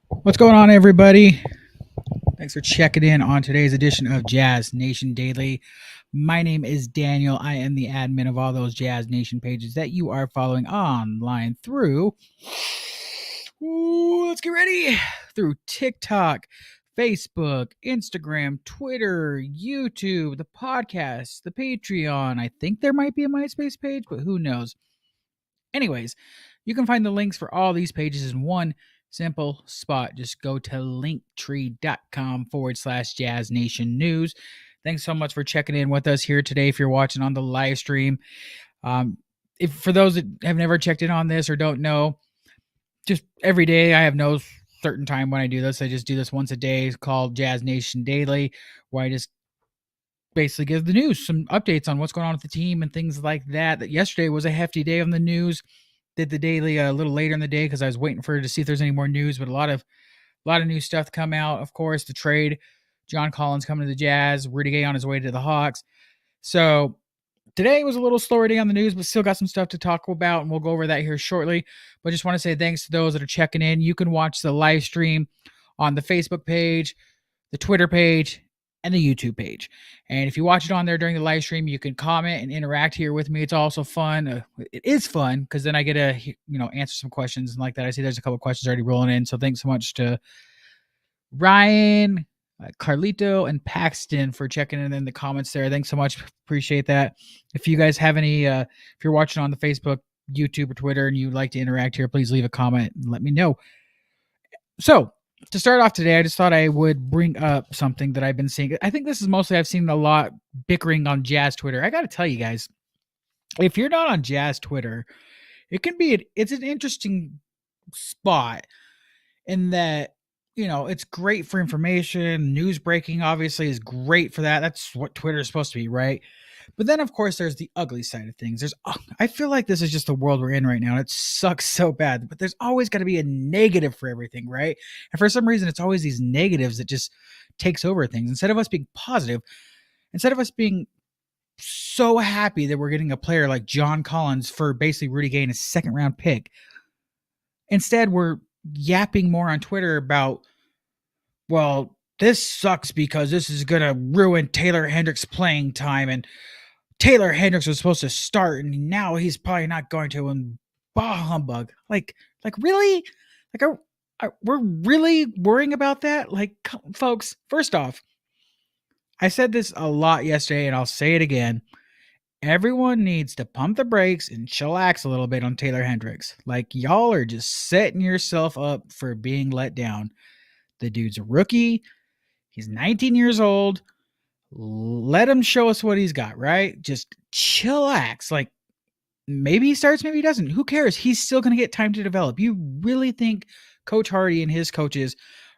What's going on, everybody? Thanks for checking in on today's edition of Jazz Nation Daily. My name is Daniel. I am the admin of all those Jazz Nation pages that you are following online through. Let's get ready. Through TikTok, Facebook, Instagram, Twitter, YouTube, the podcast, the Patreon. I think there might be a MySpace page, but who knows? Anyways, you can find the links for all these pages in one simple spot. Just go to linktree.com/Jazz Nation News. Thanks so much for checking in with us here today. If you're watching on the live stream, if for those that have never checked in on this or don't know, just every day I have no certain time when I do this. I just do this once a day. It's called Jazz Nation Daily, where I just basically give the news, some updates on what's going on with the team and things like that. That yesterday was a hefty day on the news. Did the daily a little later in the day because I was waiting for to see if there's any more news, but a lot of new stuff come out. Of course, the trade, John Collins coming to the Jazz, Rudy Gay on his way to the Hawks. So today was a little slower day on the news, but still got some stuff to talk about, and we'll go over that here shortly. But just want to say thanks to those that are checking in. You can watch the live stream on the Facebook page, the Twitter page, and the YouTube page. And if you watch it on there during the live stream, you can comment and interact here with me. It's also fun. It is fun because then I get to answer some questions and like that. I see there's a couple questions already rolling in. So thanks so much to Ryan, Carlito, and Paxton for checking in the comments there. Thanks so much. Appreciate that. If you guys have any, if you're watching on the Facebook, YouTube, or Twitter and you'd like to interact here, please leave a comment and let me know. So to start off today, I just thought I would bring up something that I've been seeing. I think this is mostly I've seen a lot bickering on Jazz Twitter. I got to tell you guys, if you're not on Jazz Twitter, it's an interesting spot in that it's great for information. News breaking obviously is great for that. That's what Twitter is supposed to be, right? But then, of course, there's the ugly side of things. I feel like this is just the world we're in right now. And it sucks so bad, but there's always got to be a negative for everything, right? And for some reason, it's always these negatives that just takes over things. Instead of us being positive, instead of us being so happy that we're getting a player like John Collins for basically Rudy Gay in a second round pick, instead we're yapping more on Twitter about, well, this sucks because this is going to ruin Taylor Hendricks' playing time, and Taylor Hendricks was supposed to start, and now he's probably not going to, and bah humbug. Like really? We're really worrying about that? Like, folks, first off, I said this a lot yesterday, and I'll say it again. Everyone needs to pump the brakes and chillax a little bit on Taylor Hendricks. Like, y'all are just setting yourself up for being let down. The dude's a rookie. He's 19 years old. Let him show us what he's got, right? Just chillax. Like, maybe he starts, maybe he doesn't. Who cares? He's still going to get time to develop. You really think Coach Hardy and his coaches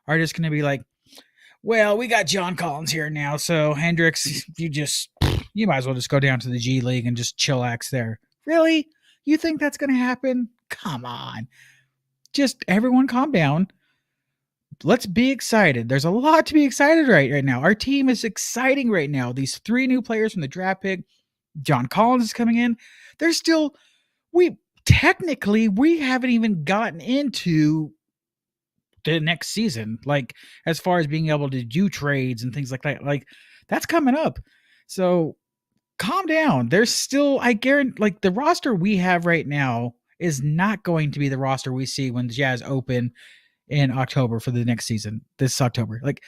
are just going to be like, well, we got John Collins here now, so Hendricks, you might as well just go down to the G League and just chillax there. Really? You think that's going to happen? Come on. Just everyone calm down. Let's be excited. There's a lot to be excited right now. Our team is exciting right now. These 3 new players from the draft pick, John Collins is coming in. They're still, we haven't even gotten into the next season, like as far as being able to do trades and things like that. Like, that's coming up. So calm down. There's still, I guarantee, like, the roster we have right now is not going to be the roster we see when the Jazz open in October for the next season, this October. Like,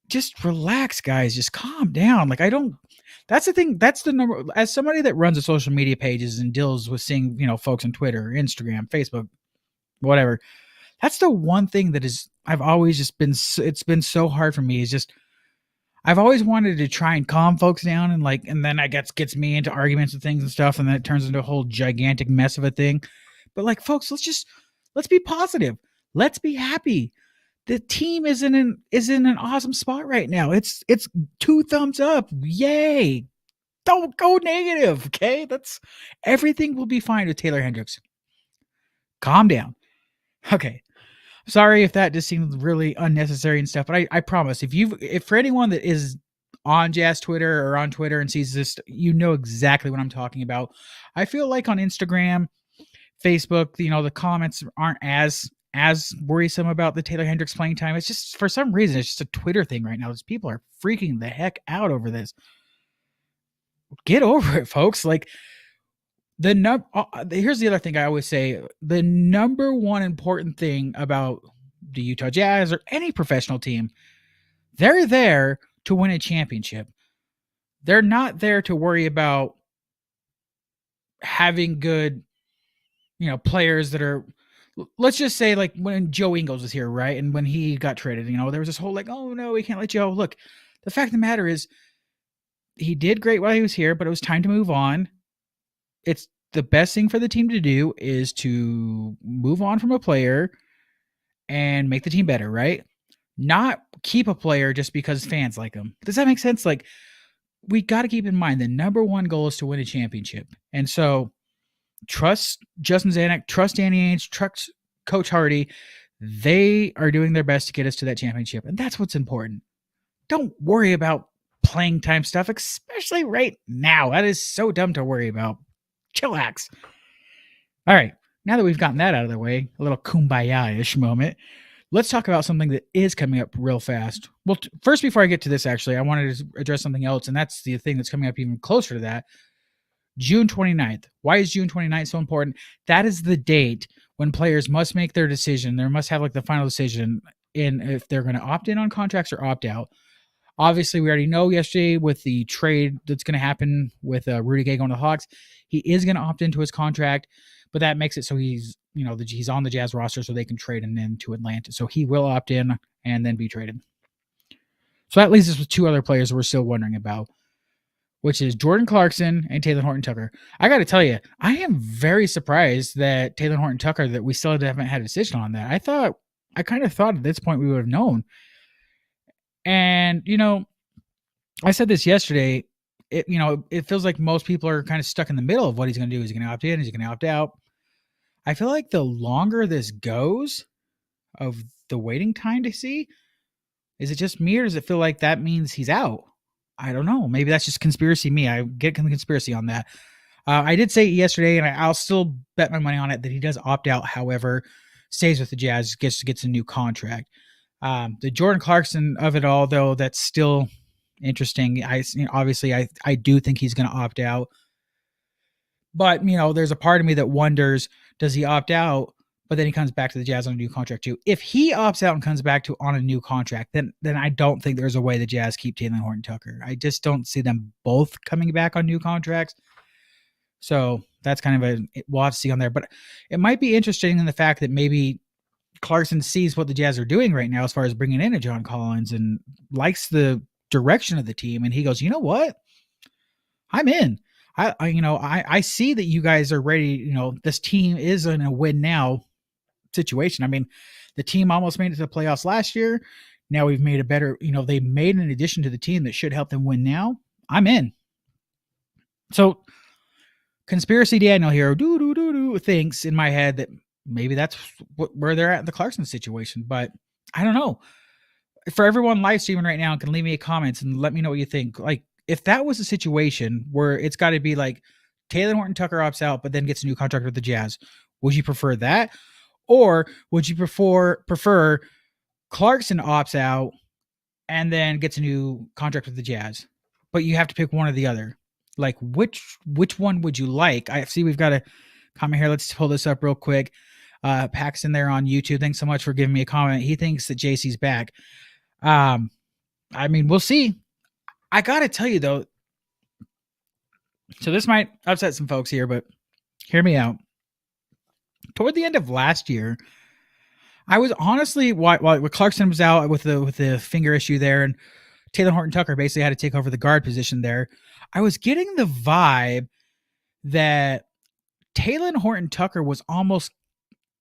just relax, guys. Just calm down. Like, that's the thing. That's the number. As somebody that runs the social media pages and deals with seeing, folks on Twitter, Instagram, Facebook, whatever, that's the one thing that is, I've always just been, it's been so hard for me, is just, I've always wanted to try and calm folks down, and then I guess gets me into arguments and things and stuff, and then it turns into a whole gigantic mess of a thing. But like, folks, let's be positive. Let's be happy. The team is in an awesome spot right now. It's 2 thumbs up. Yay. Don't go negative. Okay. Everything will be fine with Taylor Hendricks. Calm down. Okay. Sorry if that just seemed really unnecessary and stuff, but I promise if for anyone that is on Jazz Twitter or on Twitter and sees this, you know exactly what I'm talking about. I feel like on Instagram, Facebook, the comments aren't as as worrisome about the Taylor Hendricks playing time. It's just, for some reason, it's just a Twitter thing right now. People are freaking the heck out over this. Get over it, folks. Like, here's the other thing I always say: the number one important thing about the Utah Jazz or any professional team, they're there to win a championship. They're not there to worry about having good, players that are. Let's just say, like when Joe Ingles was here, right? And when he got traded, there was this whole like, oh no, we can't let Joe. Look, the fact of the matter is, he did great while he was here, but it was time to move on. It's the best thing for the team to do is to move on from a player and make the team better, right? Not keep a player just because fans like him. Does that make sense? Like, we got to keep in mind the number one goal is to win a championship. And so trust Justin Zanuck, trust Danny Ainge, trust Coach Hardy. They are doing their best to get us to that championship. And that's what's important. Don't worry about playing time stuff, especially right now. That is so dumb to worry about. Chillax. All right. Now that we've gotten that out of the way, a little kumbaya-ish moment, let's talk about something that is coming up real fast. Well, first, before I get to this, actually, I wanted to address something else, and that's the thing that's coming up even closer to that. June 29th. Why is June 29th so important? That is the date when players must make their decision. They must have like the final decision in if they're going to opt in on contracts or opt out. Obviously, we already know yesterday with the trade that's going to happen with Rudy Gay going to the Hawks, he is going to opt into his contract, but that makes it so he's on the Jazz roster so they can trade him in to Atlanta. So he will opt in and then be traded. So that leaves us with two other players we're still wondering about, which is Jordan Clarkson and Taylor Horton-Tucker. I got to tell you, I am very surprised that Taylor Horton-Tucker, that we still haven't had a decision on that. I kind of thought at this point we would have known. And, I said this yesterday, it feels like most people are kind of stuck in the middle of what he's going to do. Is he going to opt in? Is he going to opt out? I feel like the longer this goes of the waiting time to see, is it just me or does it feel like that means he's out? I don't know. Maybe that's just conspiracy me. I get conspiracy on that. I did say yesterday, and I'll still bet my money on it, that he does opt out. However, stays with the Jazz, gets a new contract. The Jordan Clarkson of it all, though, that's still interesting. Obviously, I do think he's going to opt out. But, there's a part of me that wonders, does he opt out, but then he comes back to the Jazz on a new contract too? If he opts out and comes back on a new contract, then I don't think there's a way the Jazz keep Taylor Horton-Tucker. I just don't see them both coming back on new contracts. So that's kind of we'll have to see on there. But it might be interesting in the fact that maybe Clarkson sees what the Jazz are doing right now as far as bringing in a John Collins and likes the direction of the team. And he goes, you know what? I'm in. I see that you guys are ready. This team is in a win now situation. I mean, the team almost made it to the playoffs last year. Now we've made a better, they made an addition to the team that should help them win now. I'm in. So conspiracy Daniel here thinks in my head that maybe that's where they're at in the Clarkson situation, but I don't know. For everyone live streaming right now, can leave me a comments and let me know what you think. Like, if that was a situation where it's got to be like Taylor Horton-Tucker opts out, but then gets a new contract with the Jazz, would you prefer that? Or would you prefer Clarkson opts out and then gets a new contract with the Jazz? But you have to pick one or the other. Like, which one would you like? I see we've got a comment here. Let's pull this up real quick. Paxton there on YouTube. Thanks so much for giving me a comment. He thinks that JC's back. I mean, we'll see. I got to tell you, though, so this might upset some folks here, but hear me out. Toward the end of last year, I was honestly, while Clarkson was out with the finger issue there, and Taylor Horton-Tucker basically had to take over the guard position there, I was getting the vibe that Taylor Horton-Tucker was almost,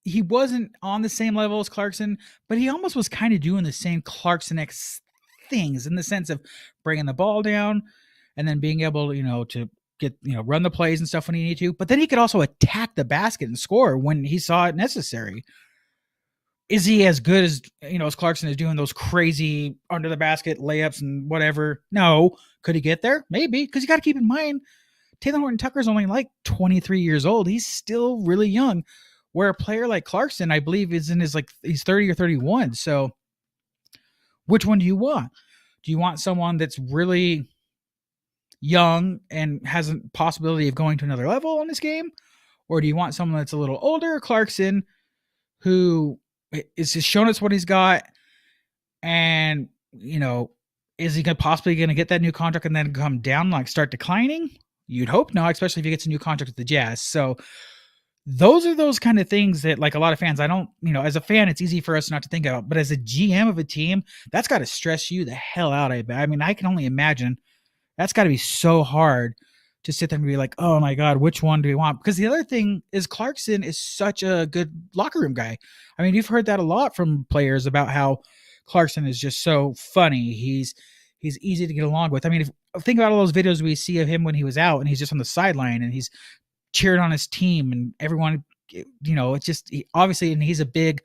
he wasn't on the same level as Clarkson, but he almost was kind of doing the same Clarkson-esque things in the sense of bringing the ball down and then being able, to get, run the plays and stuff when he needed to. But then he could also attack the basket and score when he saw it necessary. Is he as good as Clarkson is doing those crazy under the basket layups and whatever? No. Could he get there? Maybe, because you got to keep in mind, Taylor Horton-Tucker is only like 23 years old. He's still really young. Where a player like Clarkson, I believe, is in his he's 30 or 31. So which one do you want? Do you want someone that's really young and has a possibility of going to another level on this game? Or do you want someone that's a little older, Clarkson, who is just showing us what he's got? And, is he possibly going to get that new contract and then come down, start declining? You'd hope not, especially if he gets a new contract with the Jazz. So those are those kind of things that, a lot of fans, I don't, as a fan, it's easy for us not to think about. But as a GM of a team, that's got to stress you the hell out. I mean, I can only imagine that's got to be so hard to sit there and be like, oh my God, which one do we want? Because the other thing is Clarkson is such a good locker room guy. I mean, you've heard that a lot from players about how Clarkson is just so funny. He's easy to get along with. I mean, think about all those videos we see of him when he was out and he's just on the sideline and he's cheering on his team and everyone, it's just obviously, and he's a big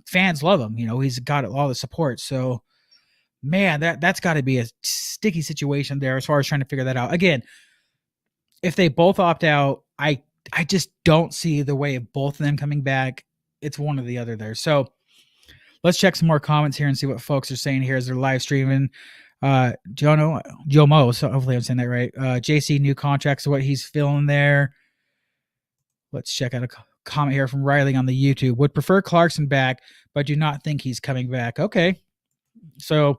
fans love him. He's got all the support. So man, that's got to be a sticky situation there as far as trying to figure that out. Again, if they both opt out, I just don't see the way of both of them coming back. It's one or the other there. So let's check some more comments here and see what folks are saying here as they're live streaming. Jomo, so hopefully I'm saying that right. JC, new contracts, what he's feeling there. Let's check out a comment here from Riley on the YouTube. Would prefer Clarkson back, but do not think he's coming back. Okay. So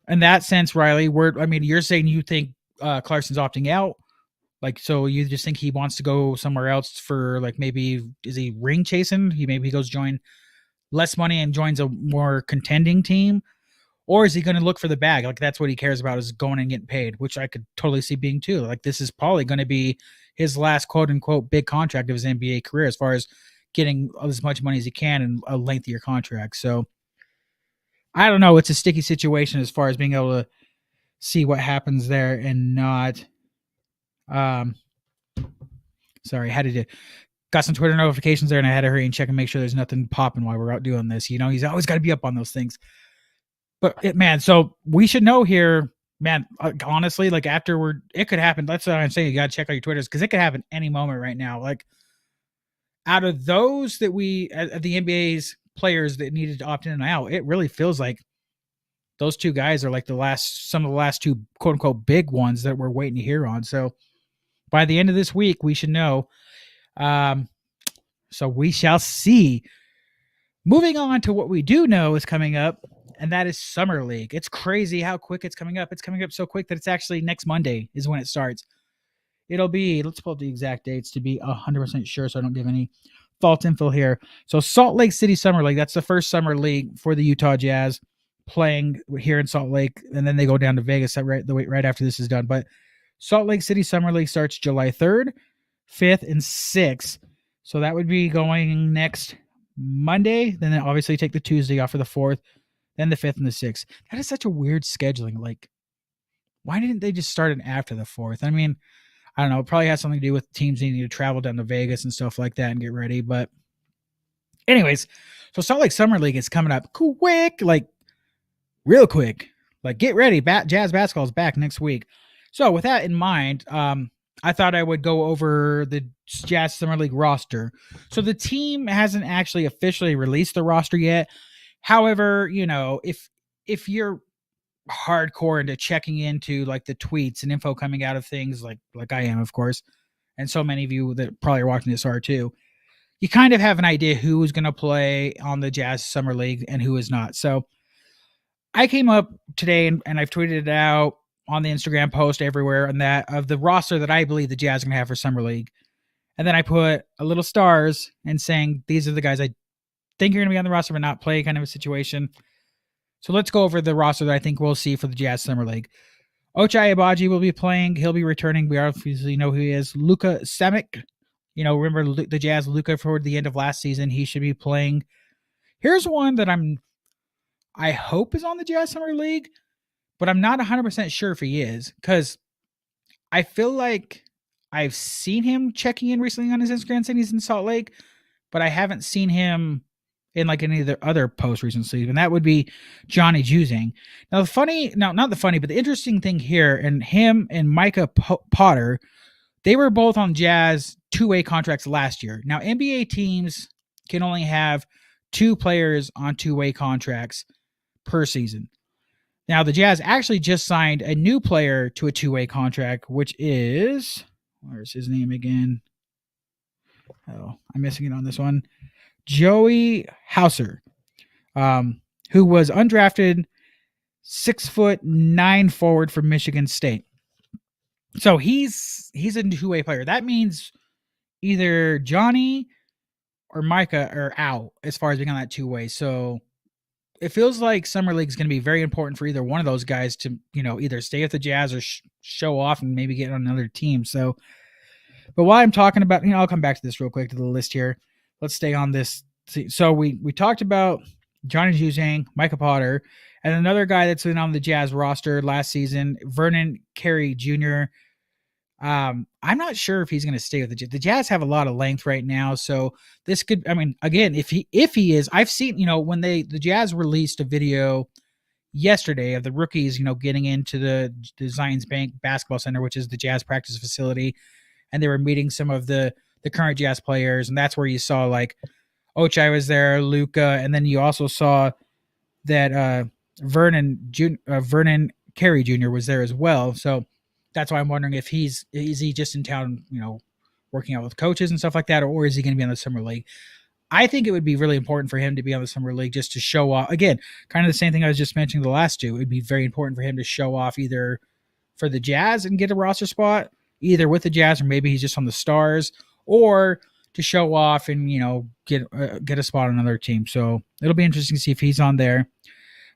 in that sense, Riley, you're saying you think Clarkson's opting out? So you just think he wants to go somewhere else for maybe, is he ring chasing? Maybe he goes join less money and joins a more contending team? Or is he going to look for the bag? That's what he cares about, is going and getting paid, which I could totally see being too. This is probably going to be his last quote unquote big contract of his NBA career, as far as getting as much money as he can in a lengthier contract. So I don't know. It's a sticky situation as far as being able to see what happens there and not. Sorry, got some Twitter notifications there and I had to hurry and check and make sure there's nothing popping while we're out doing this. He's always got to be up on those things. But so we should know here, man, honestly, after it could happen. That's what I'm saying. You got to check out your Twitters because it could happen any moment right now. Out of those that the NBA's players that needed to opt in and out, it really feels like those two guys are some of the last two quote unquote big ones that we're waiting to hear on. So by the end of this week, we should know. So we shall see. Moving on to what we do know is coming up, and that is Summer League. It's crazy how quick it's coming up. It's coming up so quick that it's actually next Monday is when it starts. It'll be, let's pull up the exact dates to be 100% sure so I don't give any false info here. So Salt Lake City Summer League, that's the first Summer League for the Utah Jazz playing here in Salt Lake, and then they go down to Vegas right after this is done. But Salt Lake City Summer League starts July 3rd, 5th, and 6th. So that would be going next Monday. Then obviously take the Tuesday off for the 4th, then the 5th and the 6th. That is such a weird scheduling. Why didn't they just start it after the 4th? I mean, I don't know. It probably has something to do with teams needing to travel down to Vegas and stuff like that and get ready. But anyways, so Salt Lake Summer League is coming up quick, real quick. Get ready. Jazz basketball is back next week. So with that in mind, I thought I would go over the Jazz Summer League roster. So the team hasn't actually officially released the roster yet. However, if you're hardcore into checking into the tweets and info coming out of things like I am, of course, and so many of you that probably are watching this are too, you kind of have an idea who is going to play on the Jazz Summer League and who is not. So I came up today and I've tweeted it out on the Instagram post everywhere and that of the roster that I believe the Jazz are going to have for Summer League. And then I put a little stars and saying, these are the guys I think are going to be on the roster but not play, kind of a situation. So let's go over the roster that I think we'll see for the Jazz Summer League. Ochai Agbaji will be playing. He'll be returning. We obviously know who he is. Luka Samic. Remember the Jazz, Luka, for the end of last season. He should be playing. Here's one that I hope is on the Jazz Summer League, but I'm not 100% sure if he is, because I feel like I've seen him checking in recently on his Instagram saying he's in Salt Lake, but I haven't seen him in any of the other posts recently, and that would be Johnny Juzang. Now, not the funny, but the interesting thing here, and him and Micah Potter, They were both on Jazz two-way contracts last year. Now, NBA teams can only have 2 players on two-way contracts per season. Now, the Jazz actually just signed a new player to a two-way contract, which is, where's his name again? Oh, I'm missing it on this one. Joey Hauser, who was undrafted, 6'9" forward from Michigan State. So he's a two-way player. That means either Johnny or Micah are out as far as being on that two-way. So it feels like Summer League is going to be very important for either one of those guys to, either stay with the Jazz or show off and maybe get on another team. So, but while I'm talking about, I'll come back to this real quick to the list here. Let's stay on this. So we talked about Johnny Juzang, Micah Potter, and another guy that's been on the Jazz roster last season, Vernon Carey Jr. I'm not sure if he's going to stay with the Jazz. The Jazz have a lot of length right now, so this could. I mean, again, if he is, I've seen when the Jazz released a video yesterday of the rookies, getting into the Zions Bank Basketball Center, which is the Jazz practice facility, and they were meeting some of the current Jazz players, and that's where you saw like Ochai was there, Luka, and then you also saw that Vernon Carey Jr. was there as well. So that's why I'm wondering if is he just in town, working out with coaches and stuff like that, or is he going to be on the Summer League? I think it would be really important for him to be on the Summer League just to show off. Again, kind of the same thing I was just mentioning the last two. It would be very important for him to show off either for the Jazz and get a roster spot, either with the Jazz or maybe he's just on the Stars, or to show off and get a spot on another team. So it'll be interesting to see if he's on there.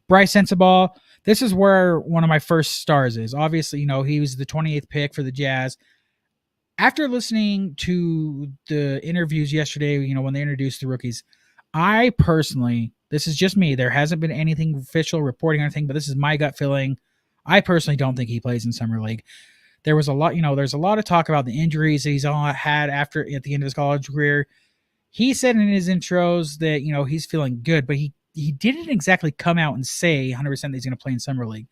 Bryce Sensabaugh, this is where one of my first stars is. Obviously, he was the 28th pick for the Jazz. After listening to the interviews yesterday, when they introduced the rookies, I personally, this is just me, there hasn't been anything official reporting or anything, but this is my gut feeling. I personally don't think he plays in Summer League. There was a lot, there's a lot of talk about the injuries that he's had at the end of his college career. He said in his intros that, he's feeling good, but he didn't exactly come out and say 100% that he's going to play in Summer League.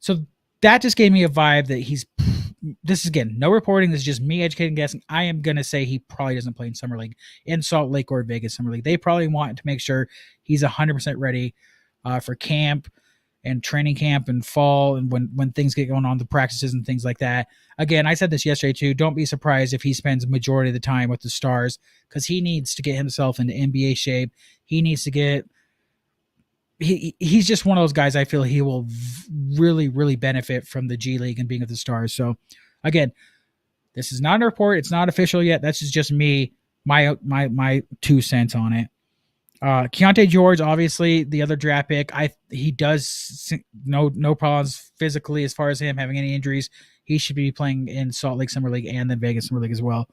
So that just gave me a vibe that this is, again, no reporting. This is just me educating, guessing. I am going to say he probably doesn't play in Summer League in Salt Lake or Vegas Summer League. They probably want to make sure he's 100% ready for camp and training camp and fall and when things get going on, the practices and things like that. Again, I said this yesterday too. Don't be surprised if he spends majority of the time with the Stars because he needs to get himself into NBA shape. He needs to get he's just one of those guys I feel he will really, really benefit from the G League and being with the Stars. So again, this is not a report. It's not official yet. That's just me, my 2 cents on it. Keontae George, obviously the other draft pick. He does no problems physically as far as him having any injuries. He should be playing in Salt Lake Summer League and then Vegas Summer League as well.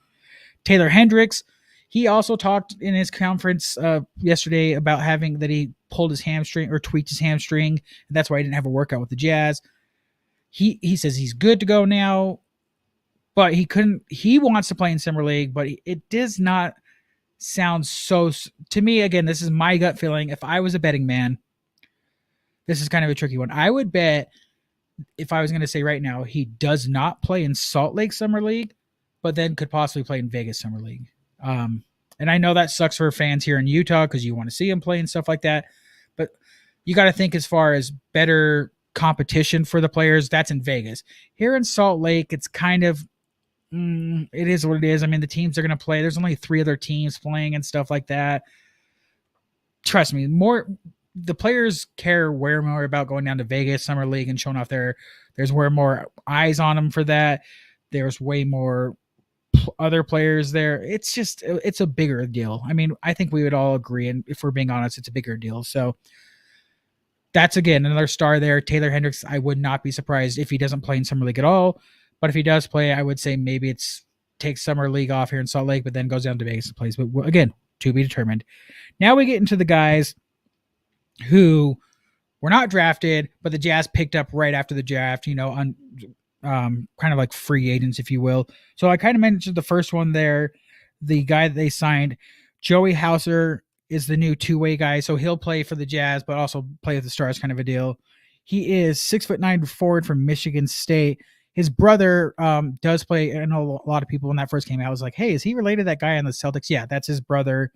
Taylor Hendricks, he also talked in his conference yesterday about that he pulled his hamstring or tweaked his hamstring, and that's why he didn't have a workout with the Jazz. He says he's good to go now, but he wants to play in Summer League, but it does not sound so, to me, again, this is my gut feeling. If I was a betting man, this is kind of a tricky one. I would bet, if I was going to say right now, he does not play in Salt Lake Summer League, but then could possibly play in Vegas Summer League. And I know that sucks for fans here in Utah because you want to see him play and stuff like that. But you got to think as far as better competition for the players, that's in Vegas. Here in Salt Lake, it's kind of, it is what it is. I mean, the teams are going to play. There's only 3 other teams playing and stuff like that. Trust me, the players care way more about going down to Vegas Summer League and showing off there's way more eyes on them for that. There's way more other players there. It's a bigger deal. I mean, I think we would all agree, and if we're being honest, it's a bigger deal. So that's, again, another star there. Taylor Hendricks, I would not be surprised if he doesn't play in Summer League at all. But if he does play, I would say maybe takes Summer League off here in Salt Lake, but then goes down to Vegas and plays. But again, to be determined. Now we get into the guys who were not drafted, but the Jazz picked up right after the draft, on kind of like free agents, if you will. So I kind of mentioned the first one there, the guy that they signed, Joey Hauser, is the new two-way guy. So he'll play for the Jazz, but also play with the Stars, kind of a deal. He is 6'9" forward from Michigan State. His brother does play. I know a lot of people when that first came out was like, "Hey, is he related to that guy on the Celtics?" Yeah, that's his brother.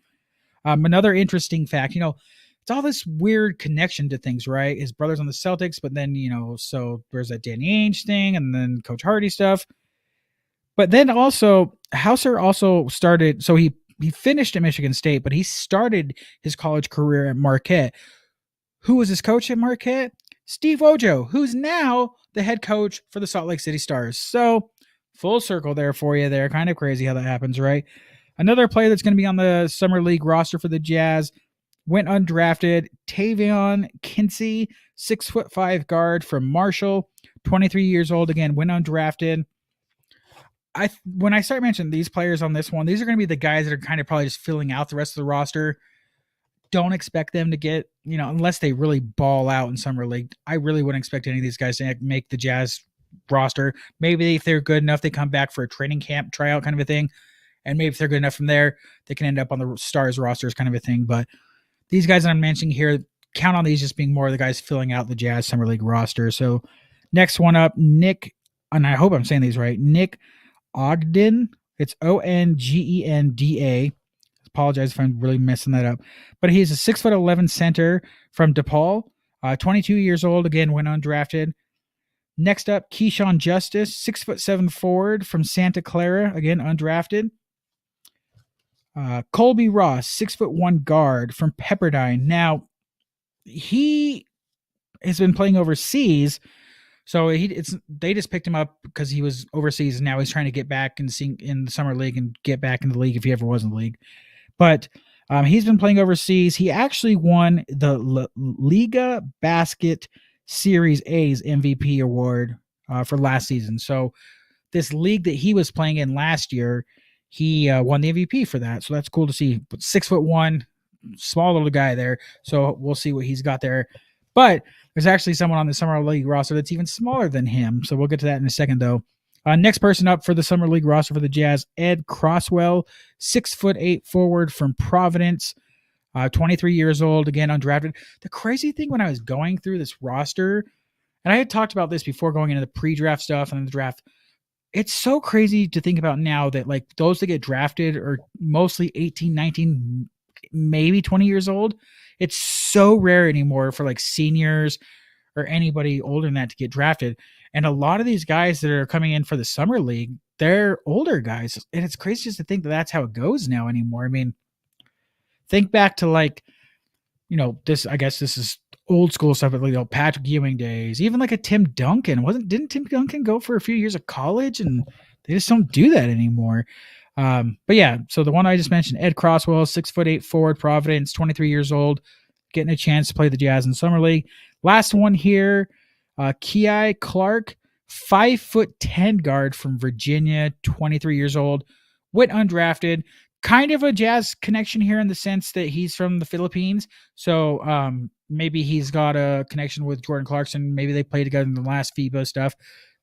Another interesting fact, it's all this weird connection to things, right? His brother's on the Celtics, but then so there's that Danny Ainge thing, and then Coach Hardy stuff. But then also Hauser also started. So he finished at Michigan State, but he started his college career at Marquette. Who was his coach at Marquette? Steve Ojo, who's now the head coach for the Salt Lake City Stars. So full circle there for you there. Kind of crazy how that happens, right? Another player that's going to be on the Summer League roster for the Jazz went undrafted. Tavion Kinsey, 6'5" guard from Marshall, 23 years old. Again, went undrafted. When I start mentioning these players on this one, these are going to be the guys that are kind of probably just filling out the rest of the roster. Don't expect them to get, unless they really ball out in summer league. I really wouldn't expect any of these guys to make the Jazz roster. Maybe if they're good enough, they come back for a training camp tryout kind of a thing. And maybe if they're good enough from there, they can end up on the Stars rosters kind of a thing. But these guys that I'm mentioning here, count on these just being more of the guys filling out the Jazz Summer League roster. So next one up, Nick, and I hope I'm saying these right, Nick Ogden. It's Ongenda. Apologize if I'm really messing that up. But he's a 6'11" center from DePaul, 22 years old. Again, went undrafted. Next up, Keyshawn Justice, 6'7" forward from Santa Clara. Again, undrafted. Colby Ross, 6'1" guard from Pepperdine. Now, he has been playing overseas. So they just picked him up because he was overseas, and now he's trying to get back and sing in the summer league and get back in the league if he ever was in the league. But he's been playing overseas. He actually won the Liga Basket Series A's MVP award for last season. So this league that he was playing in last year, he won the MVP for that. So that's cool to see. But 6'1", small little guy there. So we'll see what he's got there. But there's actually someone on the Summer League roster that's even smaller than him. So we'll get to that in a second, though. Next person up for the Summer League roster for the Jazz, Ed Crosswell, 6'8" forward from Providence, 23 years old, again, undrafted. The crazy thing when I was going through this roster, and I had talked about this before going into the pre-draft stuff and then the draft, it's so crazy to think about now that like those that get drafted are mostly 18, 19, maybe 20 years old. It's so rare anymore for like seniors or anybody older than that to get drafted. And a lot of these guys that are coming in for the summer league, they're older guys. And it's crazy just to think that that's how it goes now anymore. I mean, think back to like, I guess this is old school stuff, like Patrick Ewing days, even like a Tim Duncan. Didn't Tim Duncan go for a few years of college? And they just don't do that anymore. But yeah, so the one I just mentioned, Ed Crosswell, 6'8" forward, Providence, 23 years old, getting a chance to play the Jazz in Summer League. Last one here, Kiai Clark, 5'10" guard from Virginia, 23 years old, went undrafted. Kind of a Jazz connection here in the sense that he's from the Philippines. So maybe he's got a connection with Jordan Clarkson. Maybe they played together in the last FIBA stuff.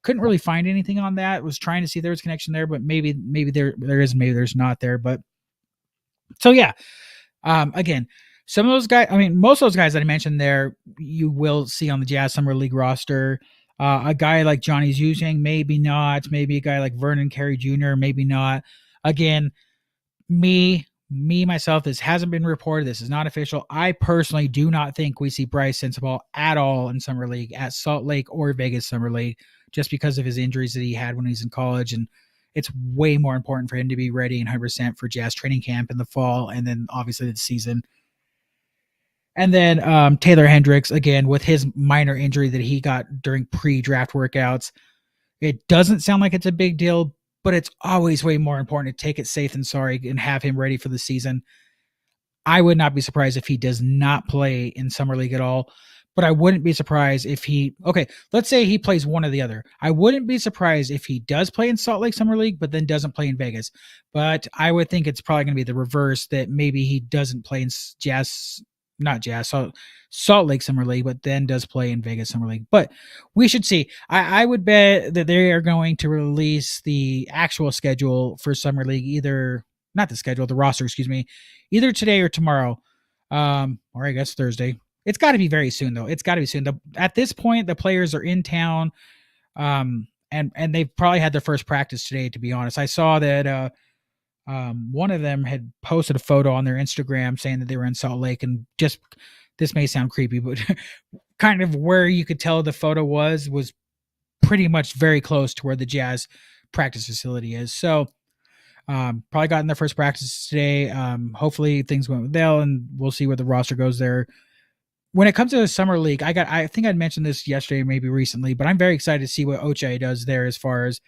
Couldn't really find anything on that. Was trying to see if there was a connection there, but maybe there is, maybe there's not there. But so yeah, again, some of those guys, I mean, most of those guys that I mentioned there, you will see on the Jazz Summer League roster. A guy like Johnny Zuzang, maybe not. Maybe a guy like Vernon Carey Jr., maybe not. Again, myself, this hasn't been reported. This is not official. I personally do not think we see Bryce Sensabaugh at all in Summer League at Salt Lake or Vegas Summer League, just because of his injuries that he had when he was in college. And it's way more important for him to be ready and 100% for Jazz training camp in the fall, and then obviously the season. And then Taylor Hendricks, again, with his minor injury that he got during pre-draft workouts. It doesn't sound like it's a big deal, but it's always way more important to take it safe than sorry and have him ready for the season. I would not be surprised if he does not play in Summer League at all, but I wouldn't be surprised if let's say he plays one or the other. I wouldn't be surprised if he does play in Salt Lake Summer League, but then doesn't play in Vegas. But I would think it's probably going to be the reverse, that maybe he doesn't play in Salt Lake Summer League, but then does play in Vegas Summer League. But we should see. I would bet that they are going to release the actual schedule for Summer League, the roster, either today or tomorrow, or I guess Thursday. It's got to be very soon, though. It's got to be soon. At this point, the players are in town. and they've probably had their first practice today, to be honest. I saw that one of them had posted a photo on their Instagram saying that they were in Salt Lake, and just, this may sound creepy, but kind of where you could tell the photo was pretty much very close to where the Jazz practice facility is. So probably got in their first practice today. Hopefully things went well, and we'll see where the roster goes there. When it comes to the summer league, I think I'd mentioned this yesterday, maybe recently, but I'm very excited to see what Ochai does there as far as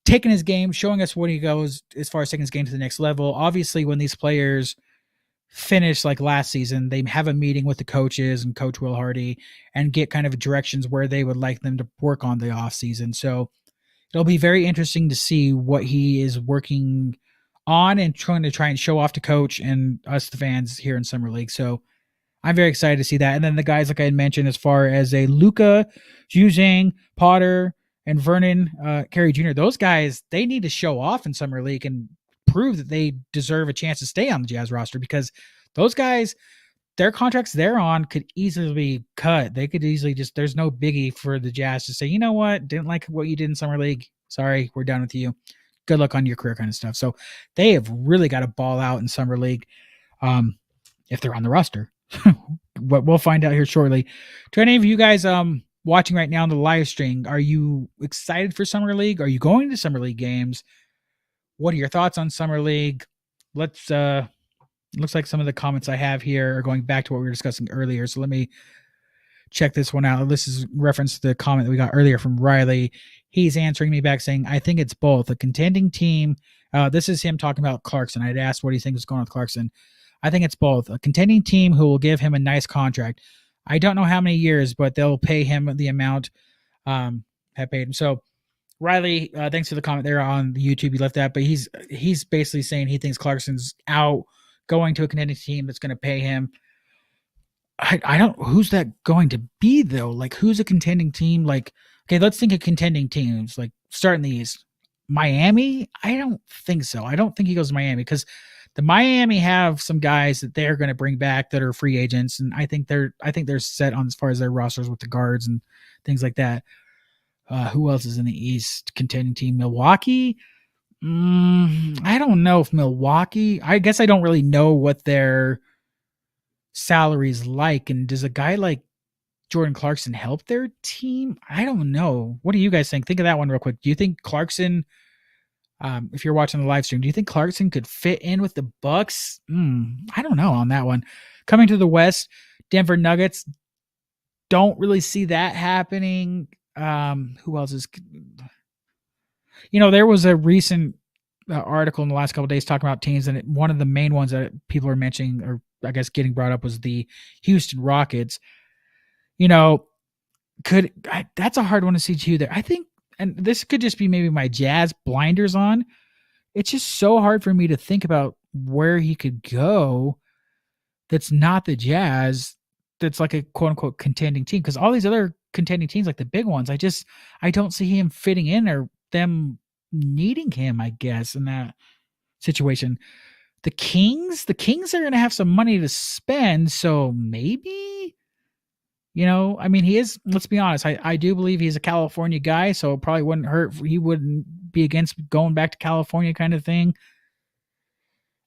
taking his game, showing us what he goes as far as taking his game to the next level. Obviously, when these players finish like last season, they have a meeting with the coaches and Coach Will Hardy and get kind of directions where they would like them to work on the off season. So it'll be very interesting to see what he is working on and trying to show off to Coach and us, the fans here in Summer League. So I'm very excited to see that. And then the guys, like I had mentioned, as far as a Luka, Juzang, Potter, and Vernon Carey Jr., those guys, they need to show off in Summer League and prove that they deserve a chance to stay on the Jazz roster, because those guys, their contracts they're on could easily be cut. They could easily just, there's no biggie for the Jazz to say, you know what, didn't like what you did in Summer League. Sorry, we're done with you. Good luck on your career kind of stuff. So they have really got to ball out in Summer League if they're on the roster. But we'll find out here shortly. To any of you guys watching right now on the live stream, are you excited for Summer League? Are you going to Summer League games? What are your thoughts on Summer League? Let's looks like some of the comments I have here are going back to what we were discussing earlier. So let me check this one out. This is reference to the comment that we got earlier from Riley. He's answering me back saying, I think it's both. A contending team. This is him talking about Clarkson. I'd asked what he thinks is going on with Clarkson. I think it's both. A contending team who will give him a nice contract. I don't know how many years, but they'll pay him the amount have paid him. So Riley, thanks for the comment there on the YouTube. You left that, but he's basically saying he thinks Clarkson's out, going to a contending team that's going to pay him. I don't. Who's that going to be though? Like, who's a contending team? Like, okay, let's think of contending teams. Like, starting the East, Miami. I don't think so. I don't think he goes to Miami, because the Miami have some guys that they're going to bring back that are free agents, and I think they're set on as far as their rosters with the guards and things like that. Who else is in the East contending team? Milwaukee. I don't know if Milwaukee. I guess I don't really know what their salaries like, and does a guy like Jordan Clarkson help their team? I don't know. What do you guys think? Think of that one real quick. Do you think Clarkson, if you're watching the live stream, do you think Clarkson could fit in with the Bucks? I don't know on that one. Coming to the West, Denver Nuggets, don't really see that happening. Who else is, there was a recent article in the last couple of days talking about teams, and one of the main ones that people are mentioning, or I guess getting brought up, was the Houston Rockets. That's a hard one to see too there. I think, and this could just be maybe my Jazz blinders on, it's just so hard for me to think about where he could go that's not the Jazz, that's like a quote unquote contending team, because all these other contending teams, like the big ones, I don't see him fitting in, or them needing him, I guess, in that situation. The Kings are going to have some money to spend, so maybe, he is, let's be honest, I do believe he's a California guy, so it probably wouldn't hurt. He wouldn't be against going back to California kind of thing.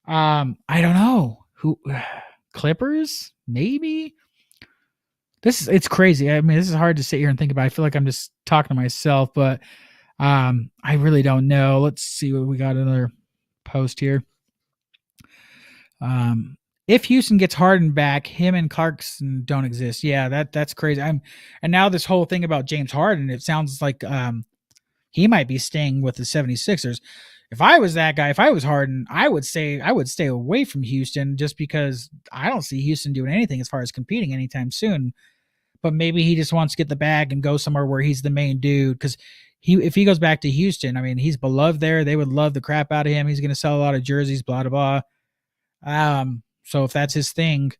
I don't know. Who, Clippers? Maybe. It's crazy. I mean, this is hard to sit here and think about. I feel like I'm just talking to myself, but I really don't know. Let's see what we got. Another post here. If Houston gets Harden back, him and Clarkson don't exist. Yeah, that's crazy. And now this whole thing about James Harden, it sounds like he might be staying with the 76ers. If I was that guy, if I was Harden, I would stay away from Houston, just because I don't see Houston doing anything as far as competing anytime soon. But maybe he just wants to get the bag and go somewhere where he's the main dude, because if he goes back to Houston, I mean, he's beloved there. They would love the crap out of him. He's going to sell a lot of jerseys, blah, blah, blah. So if that's his thing,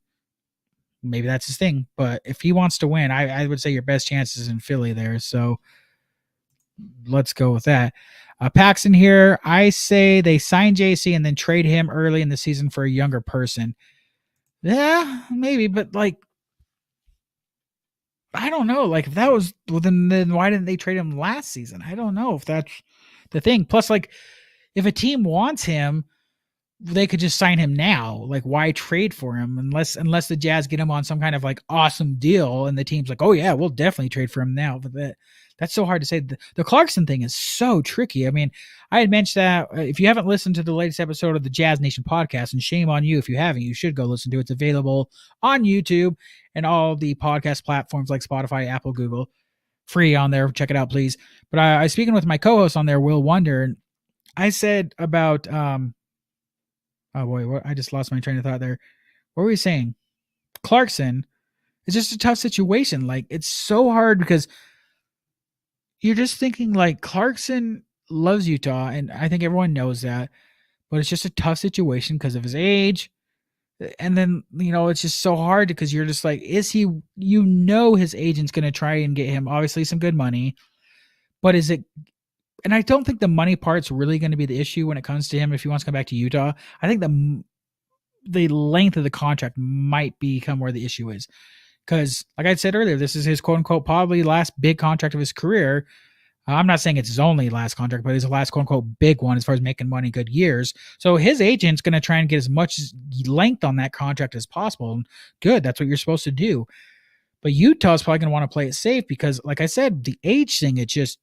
maybe that's his thing. But if he wants to win, I would say your best chance is in Philly there. So let's go with that. Paxton here, I say they sign JC and then trade him early in the season for a younger person. Yeah, maybe, but like, I don't know. Like if that was, well, then why didn't they trade him last season? I don't know if that's the thing. Plus, like if a team wants him, they could just sign him now. Like why trade for him unless the Jazz get him on some kind of like awesome deal and the team's like, oh yeah, we'll definitely trade for him now. But that's so hard to say. The Clarkson thing is so tricky. I mean, I had mentioned that if you haven't listened to the latest episode of the Jazz Nation podcast, and shame on you if you haven't, you should go listen to it. It's available on YouTube and all the podcast platforms like Spotify, Apple, Google, free on there. Check it out, please. But I was speaking with my co-host on there, Will Wonder, and I said about oh boy, what I just lost my train of thought there. What were we saying? Clarkson. It's just a tough situation. Like it's so hard because you're just thinking like Clarkson loves Utah, and I think everyone knows that. But it's just a tough situation because of his age. And then, it's just so hard because you're just like, is he, his agent's going to try and get him obviously some good money, but is it, and I don't think the money part's really going to be the issue when it comes to him if he wants to come back to Utah. I think the length of the contract might become where the issue is. Because, like I said earlier, this is his quote unquote probably last big contract of his career. I'm not saying it's his only last contract, but his last quote unquote big one as far as making money good years. So his agent's going to try and get as much length on that contract as possible. And good, that's what you're supposed to do. But Utah's probably going to want to play it safe because, like I said, the age thing, it's just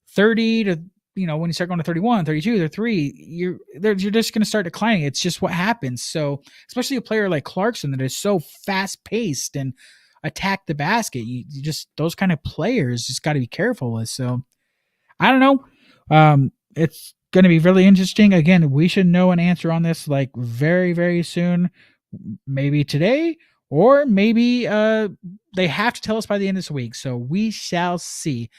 30 to, when you start going to 31, 32, 33, you're just going to start declining. It's just what happens. So especially a player like Clarkson that is so fast paced and attack the basket, you just, those kind of players just got to be careful with. So I don't know. It's going to be really interesting. Again, we should know an answer on this like very, very soon, maybe today, or maybe they have to tell us by the end of this week. So we shall see.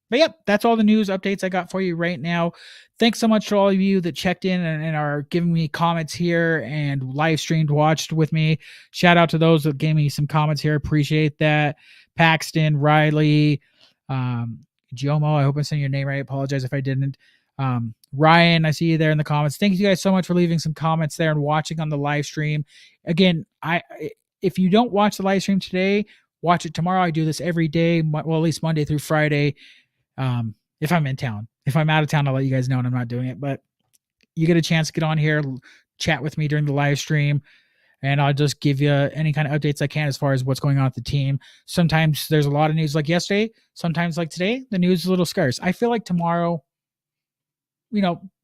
But yep, that's all the news updates I got for you right now. Thanks so much to all of you that checked in and are giving me comments here and live streamed, watched with me. Shout out to those that gave me some comments here. Appreciate that. Paxton, Riley, Jomo, I hope I'm saying your name right. I apologize if I didn't. Ryan, I see you there in the comments. Thank you guys so much for leaving some comments there and watching on the live stream. Again, if you don't watch the live stream today, watch it tomorrow. I do this every day, well, at least Monday through Friday. If I'm in town. If I'm out of town, I'll let you guys know and I'm not doing it. But you get a chance to get on here, chat with me during the live stream, and I'll just give you any kind of updates I can as far as what's going on with the team. Sometimes there's a lot of news like yesterday. Sometimes like today, the news is a little scarce. I feel like tomorrow,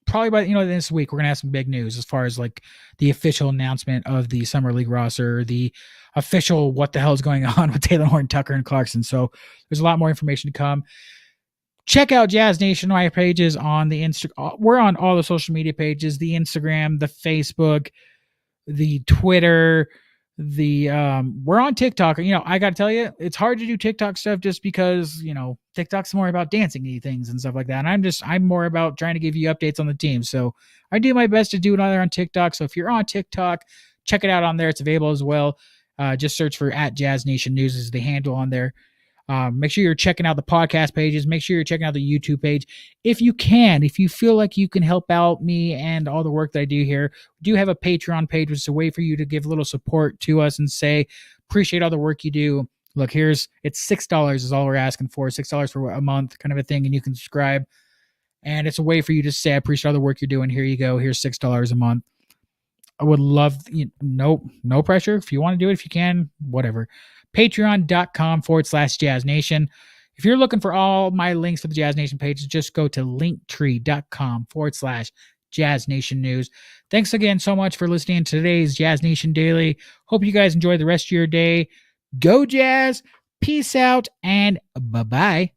probably by this week, we're going to have some big news as far as like the official announcement of the Summer League roster, the official what the hell is going on with Taylor Horton Tucker and Clarkson. So there's a lot more information to come. Check out Jazz Nation, my pages on the Instagram. We're on all the social media pages, the Instagram, the Facebook, the Twitter, we're on TikTok. I got to tell you, it's hard to do TikTok stuff just because, TikTok's more about dancing things and stuff like that. And I'm more about trying to give you updates on the team. So I do my best to do it on TikTok. So if you're on TikTok, check it out on there. It's available as well. Just search for @JazzNation News is the handle on there. Make sure you're checking out the podcast pages. Make sure you're checking out the YouTube page. If you feel like you can help out me and all the work that I do here, we do have a Patreon page, which is a way for you to give a little support to us and say, appreciate all the work you do. Look, it's $6 is all we're asking for, $6 for a month kind of a thing. And you can subscribe. And it's a way for you to say, I appreciate all the work you're doing. Here you go. Here's $6 a month. I would love, no pressure. If you want to do it, if you can, whatever. Patreon.com/JazzNation. If you're looking for all my links for the Jazz Nation page, just go to linktree.com/JazzNation News. Thanks again so much for listening to today's Jazz Nation Daily. Hope you guys enjoy the rest of your day. Go Jazz. Peace out and bye-bye.